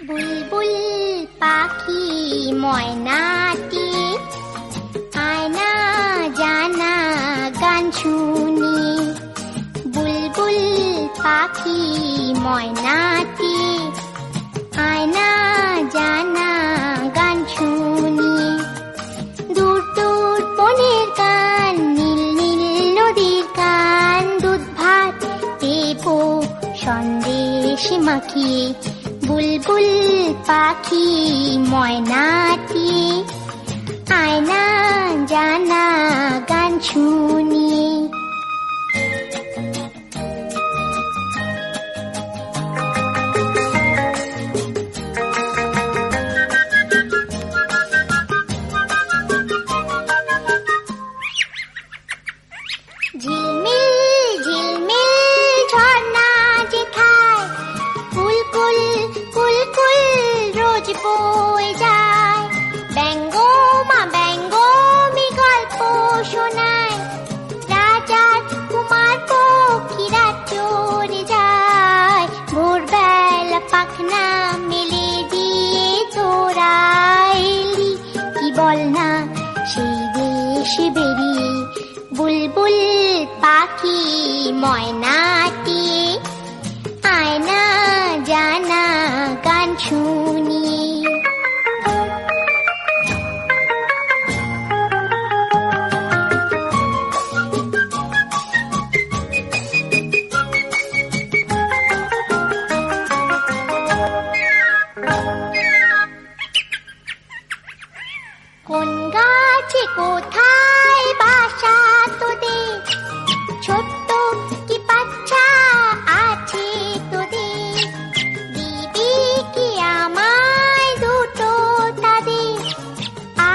বুলবুল পাখি ময়নাটি আয়না জানা গান শুনি। বুলবুল পাখি ময়নাটি আয়না জানা গান শুনি। দূর দূর বনের গান, নীল নীল নদীর গান, দুধ ভাত দেবো সন্দেশ মাখিয়ে। বুলবুল পাখি ময়নাটি আয়না জানা গান শুনি। ঝিলমিল ঝিলমিল ঝর্ণা যেথায় কুলকুল কুলকুল রোজ বয়ে যায়। ব্যঙ্গমা ব্যঙ্গমি গল্প শোনায়, রাজার কুমার পক্ষীরা চড়ে যায়। ভোরবেলা পাখনা মেলে দিয়ে চোরাইলি, কি বল না সেই দেশে বেরিয়ে। বুলবুল পাখি ময়নাটি আয়না জানা গান শুনি। কোন গাছে কোথায় বাসা তোদের, ছোট্ট কি বাচ্চা আছে তোদের। দিবি কি আমায় দুটো তাদের,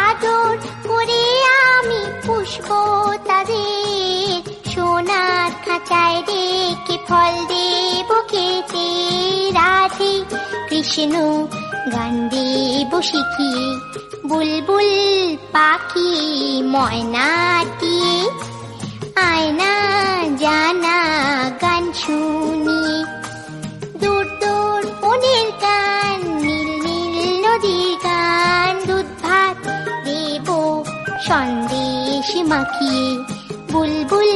আদর করে আমি পুষবো তাদের। সোনার খাঁচায় রেখে ফল দেবো খেতে, রাধে কৃষ্ণ গান দেবো শিখিয়ে। বুলবুল পাখি ময়নাটি আয়না জানা গান শুনি। দূর দূর বনের গান, নীল নীল নদীর গান, দুধ ভাত দেবো সন্দেশ মাখিয়ে। বুলবুল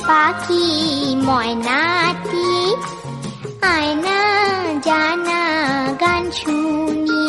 পাখি ময়নাটি আয়না জানা গান শুনি।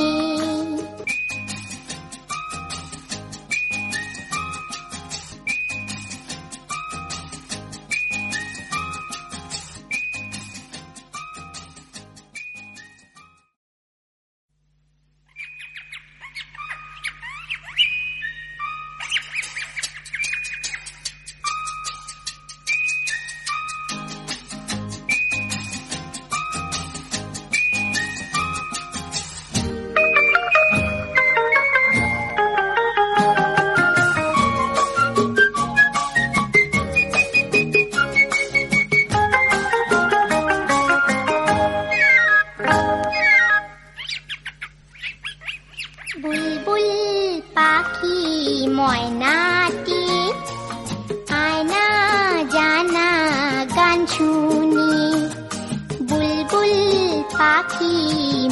বুলবুল পাখি ময়নাটি আয়না জানা গান শুনি। বুলবুল পাখি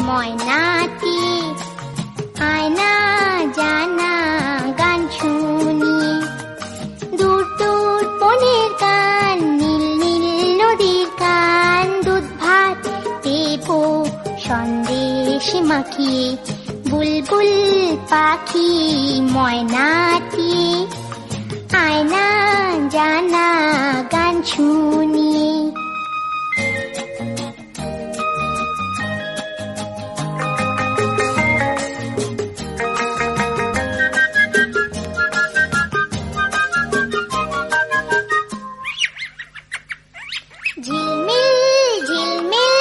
ময়নাটি আয়না জানা গান শুনি। দূর দূর বনের গান, নীল নীল নদীর গান, দুধ ভাত দেবো সন্দেশ মাখিয়ে। বুলবুল পাখি ময়নাটি আয়না জানা গান শুনি। ঝিলমিল ঝিলমিল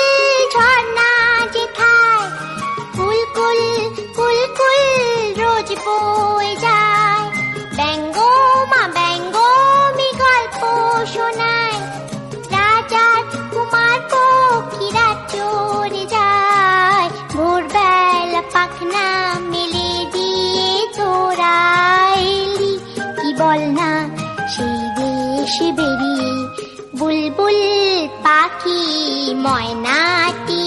ঝর্ণা যেথায় কুলকুল কুলকুল রোজ বয়ে যায়। ব্যঙ্গমা ব্যঙ্গমি গল্প শোনায়, রাজার কুমার পক্ষীরা চড়ে যায়। ভোরবেলা পাখনা মেলে দিয়ে চোরাইলি, কি বল না সেই দেশে বেরিয়ে। বুলবুল পাখি ময়নাটি